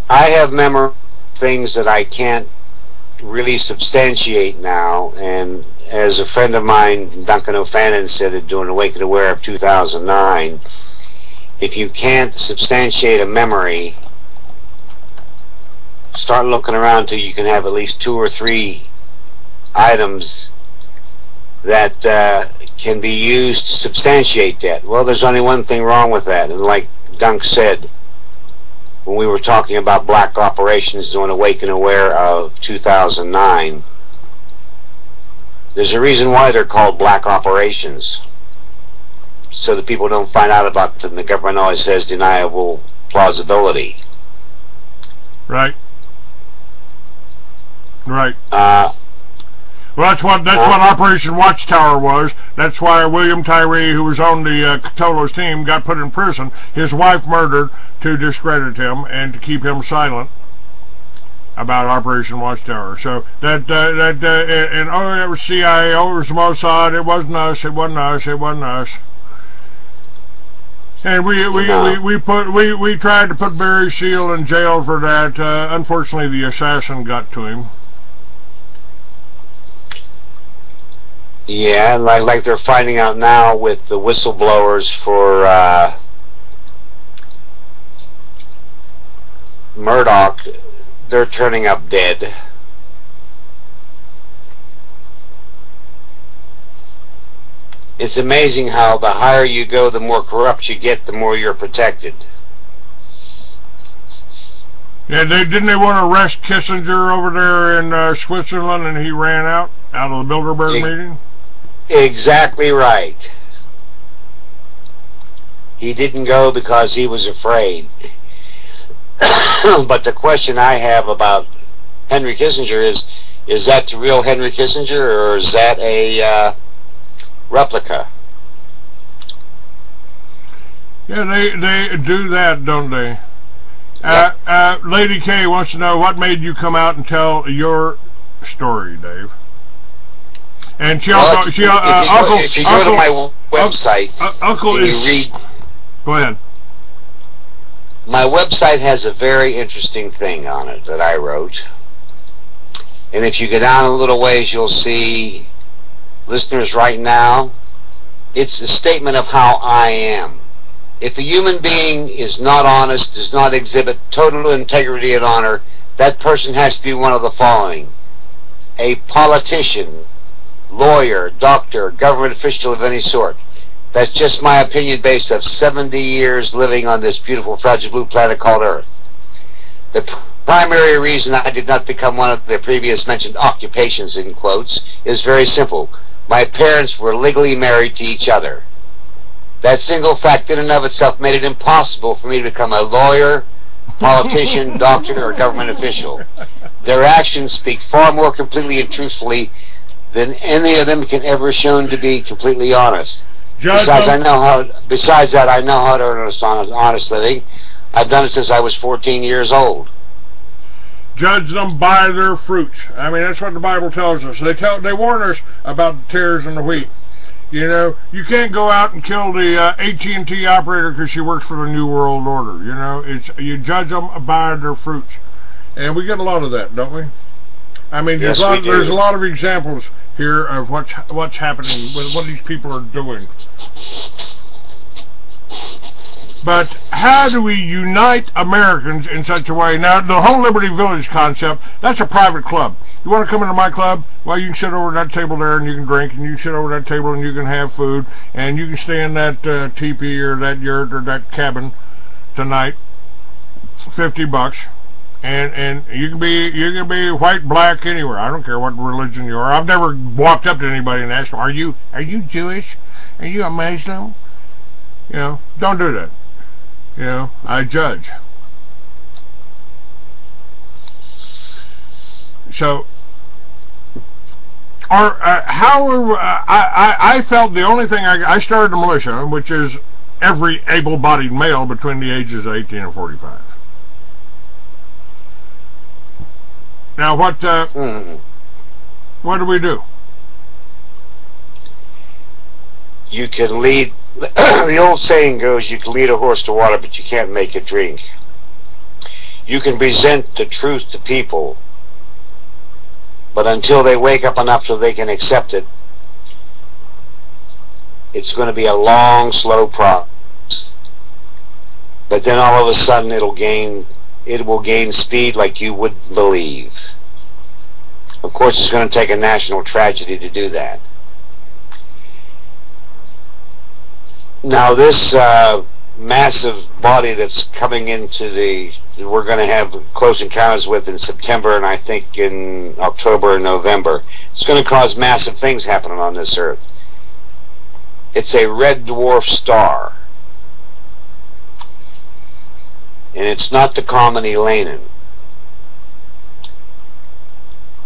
I have memory things that I can't really substantiate now, and as a friend of mine, Duncan O'Fannin, said it during Awake and Aware of 2009, if you can't substantiate a memory, start looking around till you can have at least 2 or 3 items that can be used to substantiate that. Well, there's only one thing wrong with that, and like Dunk said, when we were talking about black operations during Awake and Aware of 2009, there's a reason why they're called black operations, so that people don't find out about them. The government always says deniable plausibility. Right. Right. Well, that's what Operation Watchtower was. That's why William Tyree, who was on the Catolo's team, got put in prison. His wife murdered to discredit him and to keep him silent about Operation Watchtower. So and oh, it was CIA, oh, it was Mossad, it wasn't us, it wasn't us, it wasn't us. And we tried to put Barry Seal in jail for that. Unfortunately, the assassin got to him. Yeah, like they're finding out now with the whistleblowers for Murdoch, they're turning up dead. It's amazing how the higher you go, the more corrupt you get, the more you're protected. Yeah, didn't they want to arrest Kissinger over there in Switzerland, and he ran out of the Bilderberg meeting? Exactly right. He didn't go because he was afraid. But the question I have about Henry Kissinger is that the real Henry Kissinger, or is that a replica? Yeah, they do that, don't they? Yep. Lady K wants to know, what made you come out and tell your story, Dave? And she also, if you go to my website, you read. Go ahead. My website has a very interesting thing on it that I wrote, and if you go down a little ways, you'll see, listeners, right now, it's a statement of how I am. If a human being is not honest, does not exhibit total integrity and honor, that person has to be one of the following: a politician, lawyer, doctor, government official of any sort. That's just my opinion based of 70 years living on this beautiful, fragile blue planet called Earth. The primary reason I did not become one of the previous mentioned occupations, in quotes, is very simple. My parents were legally married to each other. That single fact in and of itself made it impossible for me to become a lawyer, politician, doctor, or government official. Their actions speak far more completely and truthfully than any of them can ever shown to be completely honest. Besides that, I know how to earn an honest living. I've done it since I was 14 years old. Judge them by their fruits. I mean, that's what the Bible tells us. They warn us about the tares and the wheat. You know, you can't go out and kill the AT&T operator because she works for the New World Order. You know, you judge them by their fruits, and we get a lot of that, don't we? I mean, there's a lot of examples here of what's happening with what these people are doing. But how do we unite Americans in such a way? Now, the whole Liberty Village concept, that's a private club. You want to come into my club? Well, you can sit over that table there and you can drink, and you can sit over that table and you can have food, and you can stay in that teepee or that yurt or that cabin tonight, $50. And you can be white, black, anywhere. I don't care what religion you are. I've never walked up to anybody and asked them, are you Jewish? Are you a Muslim? You know, don't do that. You know, I judge. So, I felt the only thing I started the militia, which is every able-bodied male between the ages of 18 and 45. Now, what do we do? You can lead, the old saying goes, you can lead a horse to water, but you can't make it drink. You can present the truth to people, but until they wake up enough so they can accept it, it's going to be a long, slow process. But then all of a sudden it will gain speed like you wouldn't believe. Of course, it's going to take a national tragedy to do that. Now, this massive body that's coming into we're going to have close encounters with in September, and I think in October and November, it's going to cause massive things happening on this Earth. It's a red dwarf star. And it's not the common Elanin.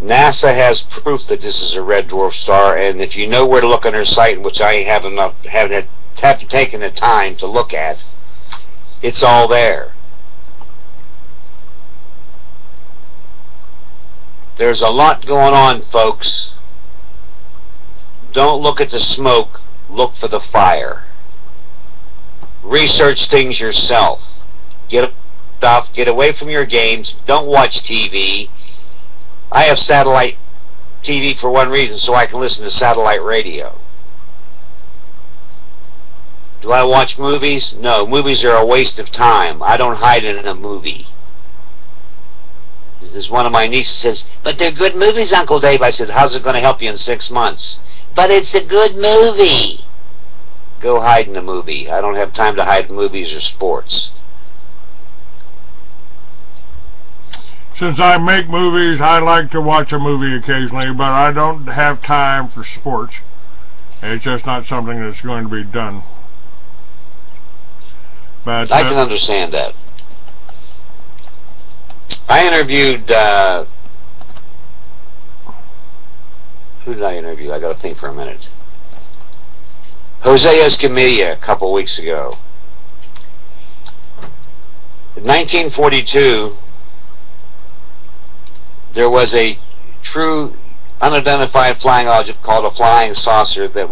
NASA has proof that this is a red dwarf star, and if you know where to look on their site, which I haven't taken the time to look at, it's all there. There's a lot going on, folks. Don't look at the smoke, look for the fire. Research things yourself. Get away from your games. Don't watch TV. I have satellite TV for one reason, so I can listen to satellite radio. Do I watch movies? No, movies are a waste of time. I don't hide in a movie. As one of my nieces says, "But they're good movies, Uncle Dave." I said, "How's it going to help you in 6 months?" "But it's a good movie." Go hide in a movie. I don't have time to hide in movies or sports. Since I make movies, I like to watch a movie occasionally, but I don't have time for sports. It's just not something that's going to be done. But I can understand that. I interviewed, who did I interview? I got to think for a minute. Jose Escamilla a couple weeks ago. In 1942, there was a true unidentified flying object called a flying saucer that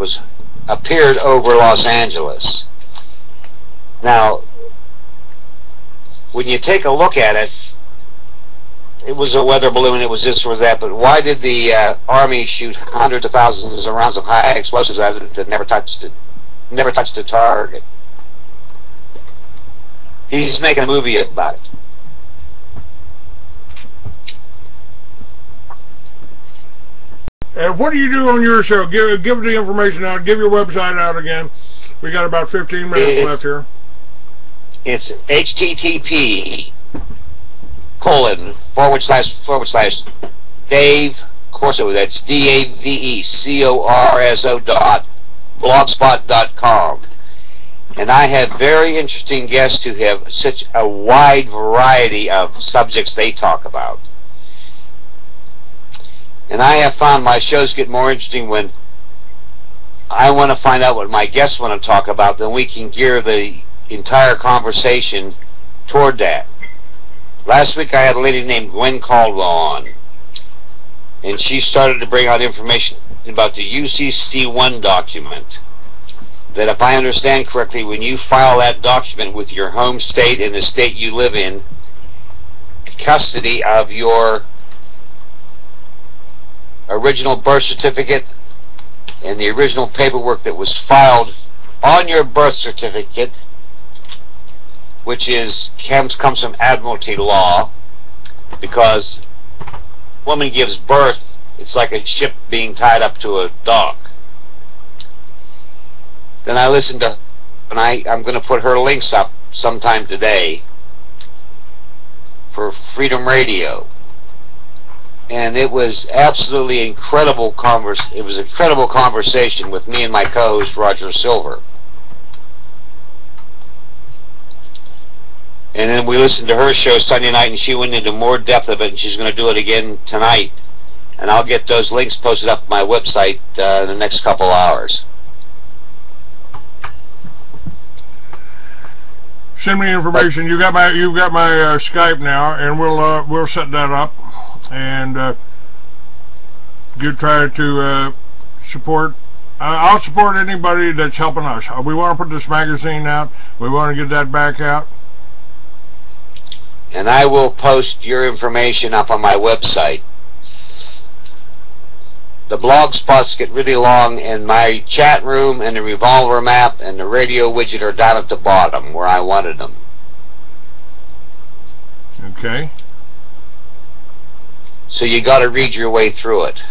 appeared over Los Angeles. Now, when you take a look at it, it was a weather balloon, it was this or that, but why did the Army shoot hundreds of thousands of rounds of high explosives at it that never touched the target? He's making a movie about it. And what do you do on your show? Give the information out. Give your website out again. We got about 15 minutes left here. It's http:// Dave Corso. That's DaveCorso.blogspot.com. And I have very interesting guests who have such a wide variety of subjects they talk about. And I have found my shows get more interesting when I want to find out what my guests want to talk about, then we can gear the entire conversation toward that. Last week I had a lady named Gwen Caldwell on, and she started to bring out information about the UCC1 document, that if I understand correctly, when you file that document with your home state and the state you live in, custody of your original birth certificate and the original paperwork that was filed on your birth certificate, which comes from admiralty law, because woman gives birth, it's like a ship being tied up to a dock. Then I listened to, and I'm going to put her links up sometime today for Freedom Radio. And it was absolutely incredible it was an incredible conversation with me and my co-host Roger Silver. And then we listened to her show Sunday night, and she went into more depth of it, and she's going to do it again tonight. And I'll get those links posted up on my website in the next couple hours. Send me information. You've got my Skype now, and we'll set that up. And try to support. I'll support anybody that's helping us. We want to put this magazine out. We want to get that back out. and I will post your information up on my website. The blog spots get really long, and my chat room and the revolver map and the radio widget are down at the bottom where I wanted them. Okay. So you got to read your way through it.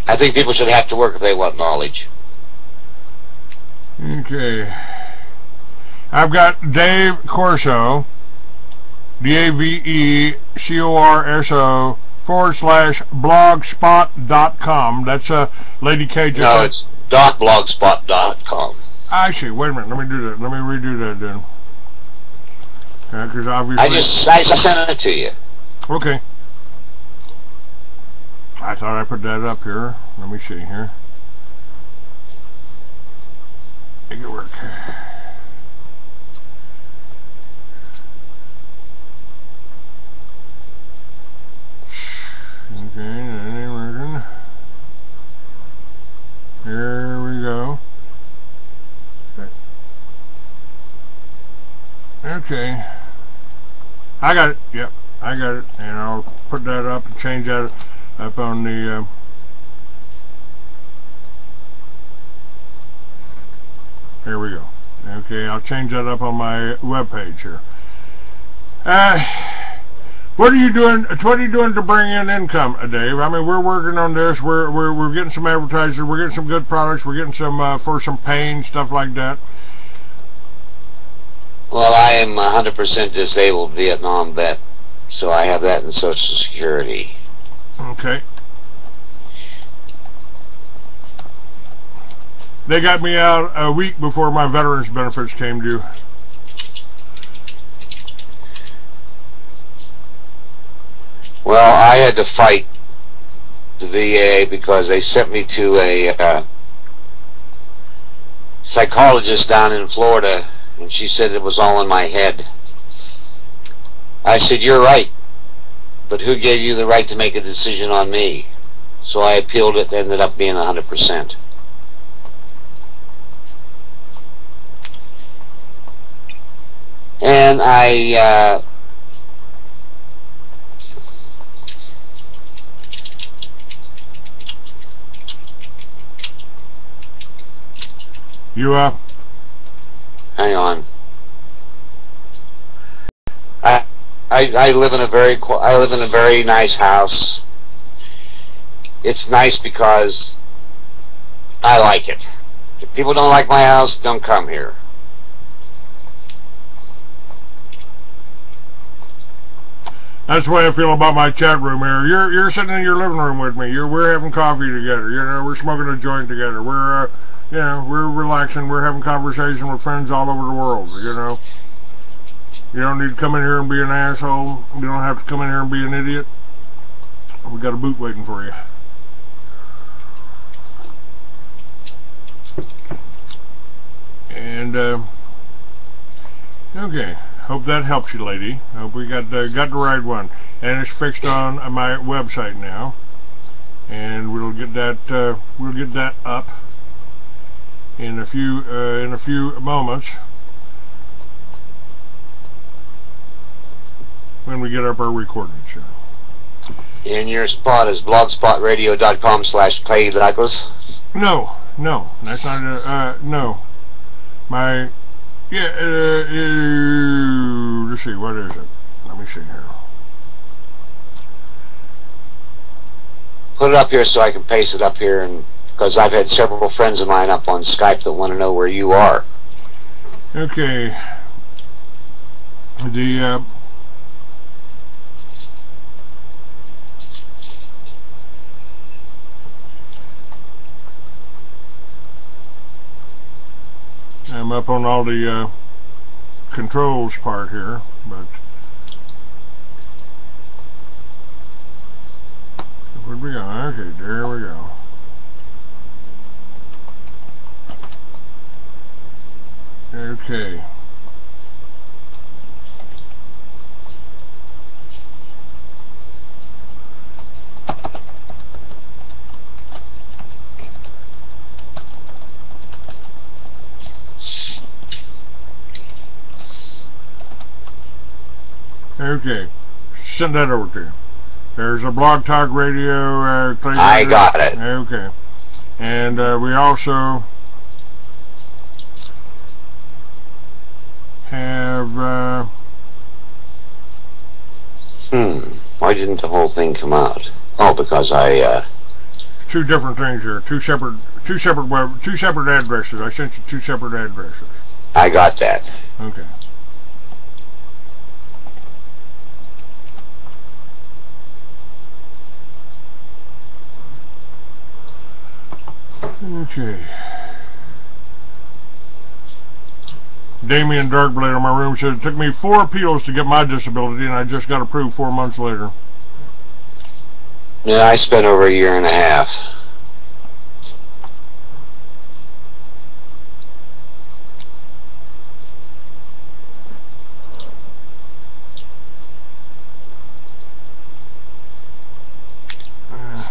I think people should have to work if they want knowledge. Okay. I've got Dave Corso, DaveCorso /blogspot.com. That's Lady K. No, it's .blogspot.com. I see. Wait a minute. Let me do that. Let me redo that then. Because obviously I sent it to you. Okay. I thought I put that up here. Let me see here. Make it work. Okay, that ain't working. Here we go. Okay. I got it. Yep, I got it. And I'll put that up and change that up on the here we go. Okay, I'll change that up on my web page here. What are you doing? What are you doing to bring in income, Dave? I mean, we're working on this. We're getting some advertisers. We're getting some good products. We're getting some for some pain, stuff like that. Well, I am 100% disabled Vietnam vet, so I have that in Social Security. Okay. They got me out a week before my veterans benefits came due. Well, I had to fight the VA because they sent me to a psychologist down in Florida, and she said it was all in my head. I said, you're right, but who gave you the right to make a decision on me? So I appealed it, ended up being 100%. And You hang on. I live in a very nice house. It's nice because I like it. If people don't like my house, don't come here. That's the way I feel about my chat room here. You're sitting in your living room with me. We're having coffee together. You know, we're smoking a joint together. We're you know, we're relaxing. We're having conversation with friends all over the world. You know, you don't need to come in here and be an asshole. You don't have to come in here and be an idiot. We got a boot waiting for you. And okay. Hope that helps you, lady. Hope we got the right one, and it's fixed on my website now, and we'll get that up in a few moments when we get up our recording show. And your spot is blogspotradio.com/Clayton Douglas. No, that's not no. My let's see, what is it? Let me see here. Put it up here so I can paste it up here, and because I've had several friends of mine up on Skype that want to know where you are. Okay. I'm up on all the controls part here, but where'd we go? Okay, there we go. Okay. Okay. Send that over to you. There's a Blog Talk Radio. I got it. Okay. And we also have... Why didn't the whole thing come out? Oh, because I... Two different things here. Two separate addresses. I sent you two separate addresses. I got that. Okay. Okay. Damien Darkblade in my room says, it took me 4 appeals to get my disability, and I just got approved 4 months later. Yeah, I spent over 1.5 years.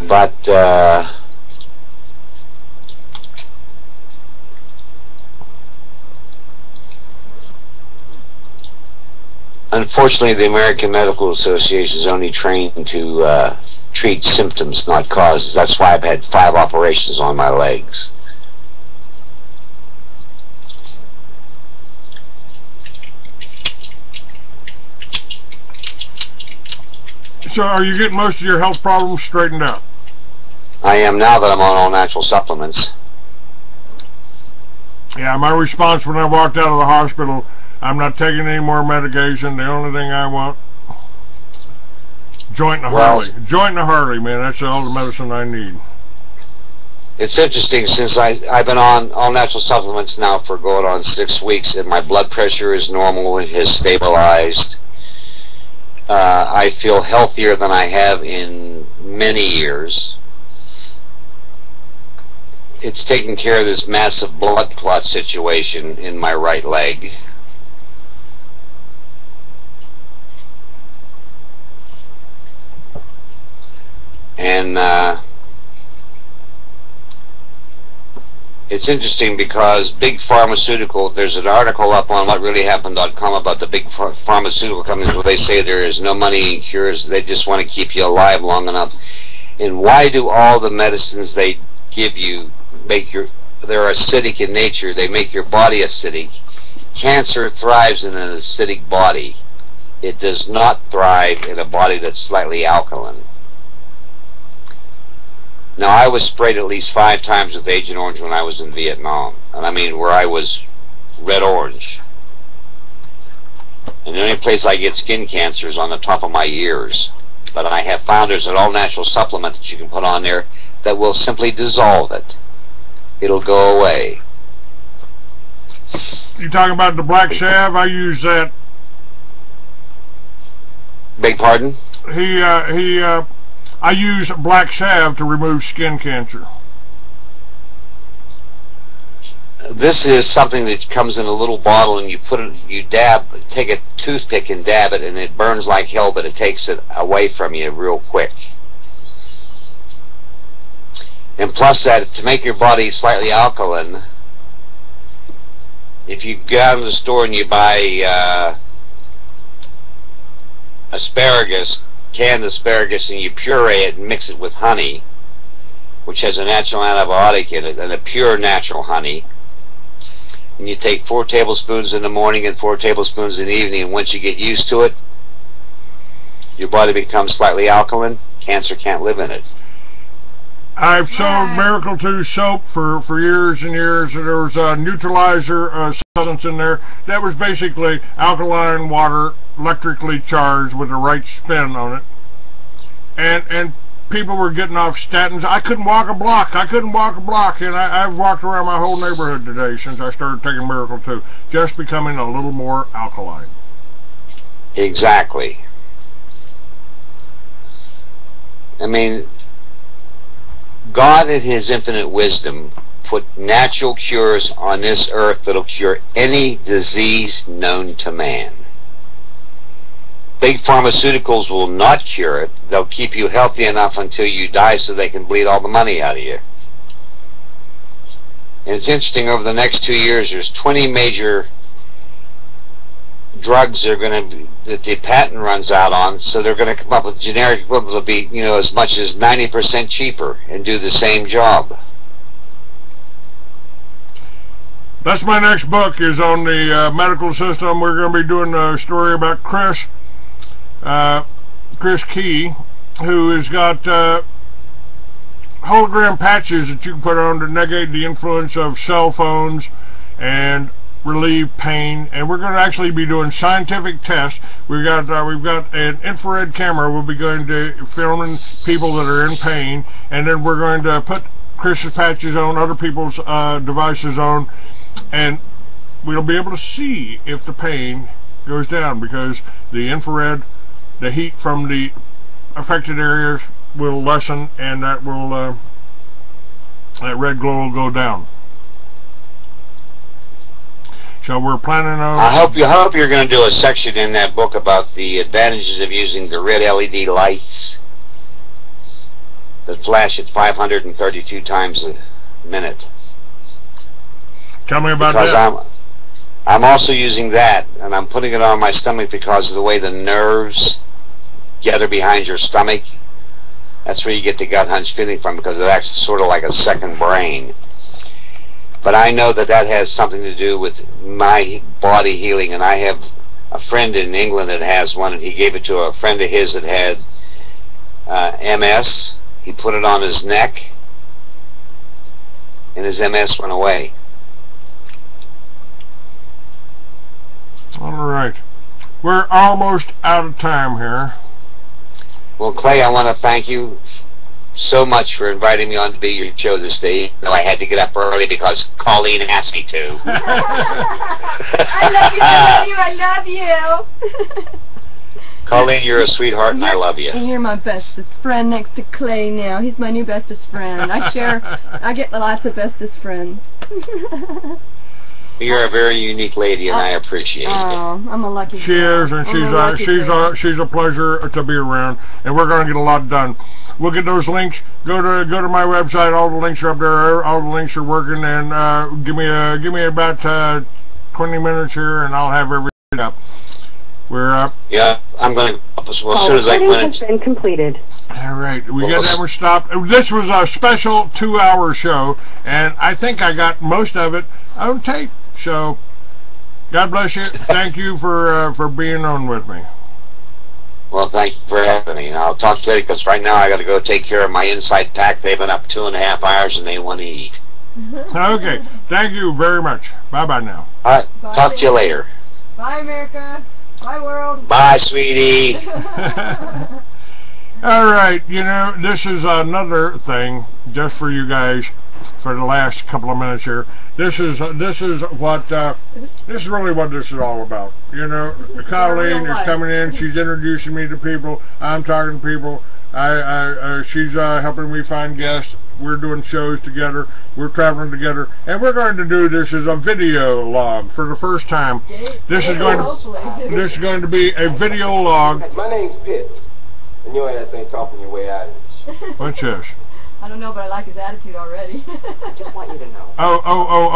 But, unfortunately, the American Medical Association is only trained to treat symptoms, not causes. That's why I've had 5 operations on my legs. So are you getting most of your health problems straightened out? I am now that I'm on all natural supplements. Yeah, my response when I walked out of the hospital, I'm not taking any more medication. The only thing I want, joint and a Harley. Joint and a Harley, man. That's all the medicine I need. It's interesting, since I've been on all natural supplements now for going on 6 weeks, and my blood pressure is normal. It has stabilized. I feel healthier than I have in many years. It's taken care of this massive blood clot situation in my right leg. And it's interesting because big pharmaceutical, there's an article up on whatreallyhappened.com about the big pharmaceutical companies where they say there is no money in cures, they just want to keep you alive long enough. And why do all the medicines they give you they're acidic in nature, they make your body acidic? Cancer thrives in an acidic body. It does not thrive in a body that's slightly alkaline. Now, I was sprayed at least 5 times with Agent Orange when I was in Vietnam. And I mean where I was red-orange. And the only place I get skin cancer is on the top of my ears. But I have found there's an all-natural supplement that you can put on there that will simply dissolve it. It'll go away. You talking about the black salve? I use that. Beg pardon? I use black salve to remove skin cancer. This is something that comes in a little bottle, and you put it, take a toothpick and dab it, and it burns like hell, but it takes it away from you real quick. And plus that, to make your body slightly alkaline, if you go out to the store and you buy asparagus, canned asparagus, and you puree it and mix it with honey, which has a natural antibiotic in it, and a pure natural honey, and you take 4 tablespoons in the morning and 4 tablespoons in the evening, and once you get used to it, your body becomes slightly alkaline. Cancer can't live in it. I've sold Miracle 2 soap for years and years. There was a neutralizer substance in there that was basically alkaline water electrically charged with the right spin on it. And people were getting off statins. I couldn't walk a block. And I've walked around my whole neighborhood today since I started taking Miracle 2. Just becoming a little more alkaline. Exactly. I mean, God in His infinite wisdom put natural cures on this earth that'll cure any disease known to man. Big pharmaceuticals will not cure it. They'll keep you healthy enough until you die so they can bleed all the money out of you. And it's interesting, over the next 2 years, there's 20 major drugs that the patent runs out on, so they're going to come up with generic equivalent that'll be, as much as 90% cheaper and do the same job. That's my next book, is on the medical system. We're going to be doing a story about Chris Key, who has got hologram patches that you can put on to negate the influence of cell phones and relieve pain. And we're going to actually be doing scientific tests. We've got an infrared camera. We'll be going to filming people that are in pain, and then we're going to put Chris's patches on, other people's devices on, and we'll be able to see if the pain goes down, because the infrared, the heat from the affected areas will lessen, and that will that red glow will go down. So we're planning on... I hope you're going to do a section in that book about the advantages of using the red LED lights that flash at 532 times a minute. Tell me about that. Because I'm also using that, and I'm putting it on my stomach because of the way the nerves gather behind your stomach. That's where you get the gut hunch feeling from, because it acts sort of like a second brain. But I know that has something to do with my body healing, and I have a friend in England that has one, and he gave it to a friend of his that had MS. He put it on his neck, and his MS went away. All right. We're almost out of time here. Well, Clay, I want to thank you so much for inviting me on to be your show this day. Though I had to get up early because Colleen asked me to. I love you. Colleen, you're a sweetheart, and I love you. And you're my bestest friend next to Clay now. He's my new bestest friend. I get lots of bestest friends. You're a very unique lady, and I appreciate it. I'm a lucky girl. She is, and she's a pleasure to be around, and we're going to get a lot done. We'll get those links. Go to my website. All the links are up there. All the links are working, and give me about 20 minutes here, and I'll have everything up. We're up. Yeah, I'm going to as soon as I has been completed. All right, we got that one stopped. This was a special 2-hour show, and I think I got most of it on tape. So, God bless you. Thank you for being on with me. Well, thank you for having me. And I'll talk to you later, because right now I got to go take care of my inside pack. They've been up 2.5 hours, and they want to eat. Okay, thank you very much. Bye-bye now. All right, talk to you later. Bye, America. Bye, world. Bye, sweetie. All right, this is another thing just for you guys for the last couple of minutes here. This is really what this is all about. Colleen is coming in. She's introducing me to people. I'm talking to people. She's helping me find guests. We're doing shows together. We're traveling together, and we're going to do this as a video log for the first time. This is going to be a video log. My name's Pitt, and your ass ain't talking your way out of this. What's this? I don't know, but I like his attitude already. I just want you to know.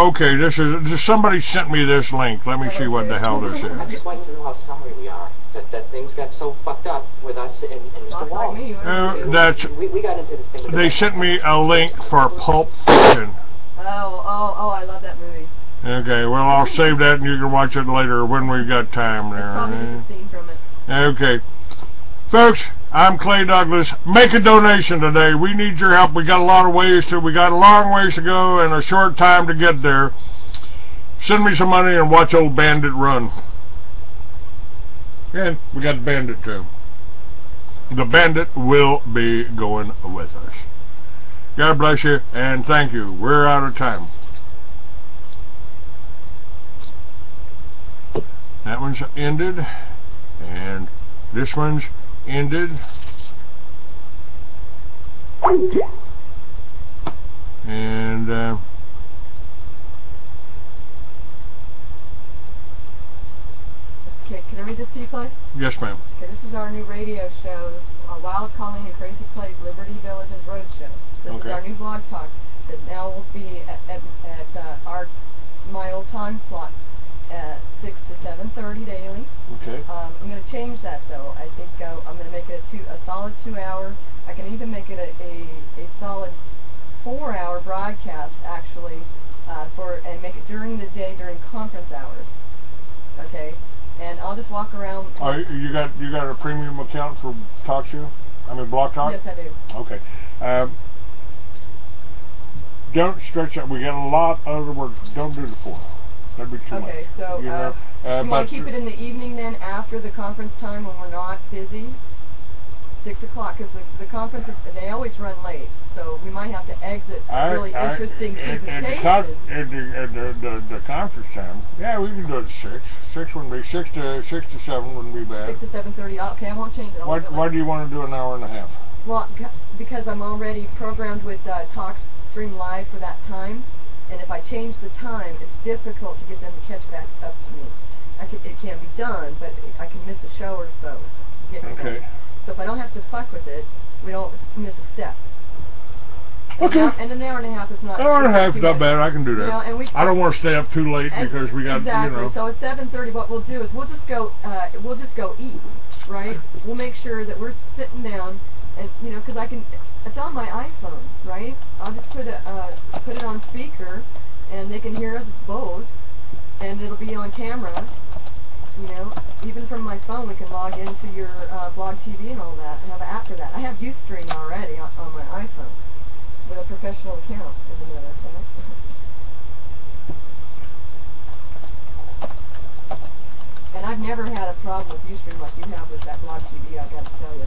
Okay. This is somebody sent me this link. Let me see what the hell this is. I just want you to know how sorry we are that things got so fucked up with us and Mr. Wallace. We got into this thing. They sent me a link for Pulp Fiction. Oh, I love that movie. Okay, well, I'll save that and you can watch it later when we've got time there. Probably just a scene from it. Okay. Folks, I'm Clay Douglas. Make a donation today. We need your help. We got a long ways to go and a short time to get there. Send me some money and watch old Bandit run. And we got the Bandit too. The Bandit will be going with us. God bless you and thank you. We're out of time. That one's ended, and this one's ended, and okay, can I read this to you, Clay? yes, ma'am. Okay, this is our new radio show, Wild Colleen and Crazy Clay's Liberty Villages Roadshow. This is our new blog talk that now will be at my old time slot. at 6 to 7:30 daily. Okay. I'm going to change that though. I think I'm going to make it a solid 2 hour. I can even make it a solid 4 hour broadcast actually, and make it during the day during conference hours. Okay. And I'll just walk around. You got a premium account for Talk Show? I mean Blog Talk? Yes, I do. Okay. Don't stretch out. We got a lot of other work. Don't do the 4 hours. That'd be too much. Okay, so you want to keep it in the evening then, after the conference time when we're not busy? 6 o'clock, because the conferences, they always run late, so we might have to exit a really interesting presentation. At the conference time, yeah, we can do it at 6. 6 wouldn't be 6 to 7 wouldn't be bad. 6 to 7:30. Okay, I won't change it. Why do you want to do an hour and a half? Well, because I'm already programmed with TalkStream Live for that time, and if I change the time, it's difficult to get them to catch back up to me. It can be done, but I can miss a show or so. Okay. So if I don't have to fuck with it, we don't miss a step. Okay. And an hour and a half is not. An hour and a half is not bad. I can do that. I don't want to stay up too late because we got exactly. So at 7:30, what we'll do is we'll just go eat, right? We'll make sure that we're sitting down, and because it's on my iPhone, right? I'll just put it on speaker, and they can hear us both, and it'll be on camera. Even from my phone, we can log into your blog TV and all that. I have an app for that. I have Ustream already on my iPhone with a professional account, as a matter of fact. And I've never had a problem with Ustream like you have with that blog TV, I've got to tell you.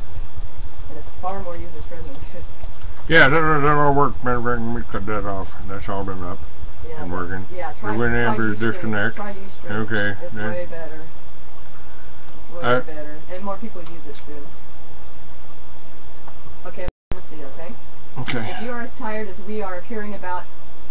And it's far more user-friendly. Yeah, that all worked. Let me cut that off. That's all been up and working. Yeah, try Ustream. Disconnect. Try Ustream. Okay. It's way better. It's way better. And more people use it too. Okay, let's see, okay? Okay. If you are as tired as we are of hearing about,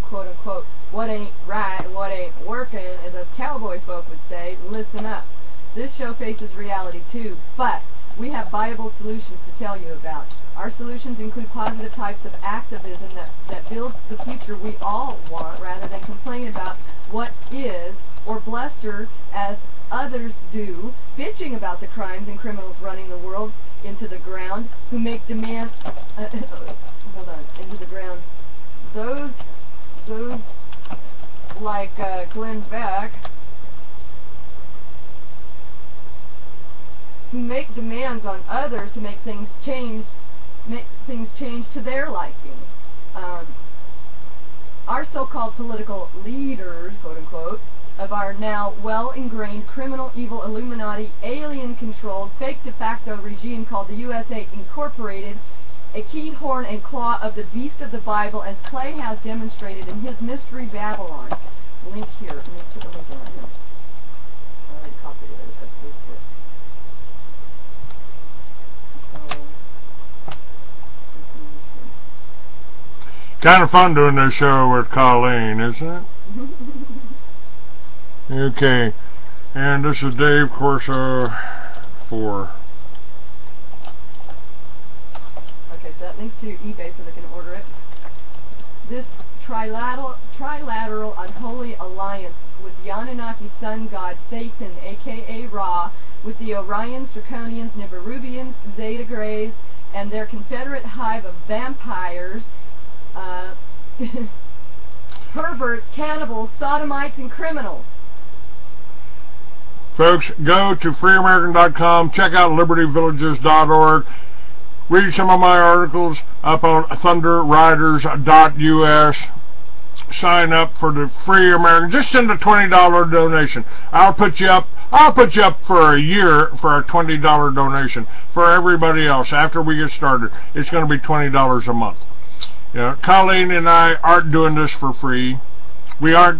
quote-unquote, what ain't right and what ain't working, as us cowboy folk would say, listen up. This show faces reality too, but we have viable solutions to tell you about. Our solutions include positive types of activism that builds the future we all want, rather than complain about what is, or bluster as others do, bitching about the crimes and criminals running the world into the ground, who make demands, into the ground. Those like Glenn Beck, who make demands on others to make things change to their liking. Our so-called political leaders, quote-unquote, of our now well-ingrained criminal, evil, Illuminati, alien-controlled, fake de facto regime called the USA Incorporated, a key horn and claw of the beast of the Bible, as Clay has demonstrated in his Mystery Babylon. Link here. Let me put the link on here. I already copied it. I just have to paste it. Kind of fun doing this show with Colleen, isn't it? Okay, and this is DavidCorso 4. Okay, so that links to eBay so they can order it. This trilateral unholy alliance with the Anunnaki sun god Satan, aka Ra, with the Orions, Draconians, Nibirubians, Zeta Greys, and their confederate hive of vampires, perverts, cannibals, sodomites, and criminals. Folks, go to freeamerican.com, check out libertyvillages.org, read some of my articles up on thunderriders.us, sign up for the Free American. Just send a $20 donation. I'll put you up for a year for a $20 donation. For everybody else, after we get started, it's going to be $20 a month. Colleen and I aren't doing this for free. We aren't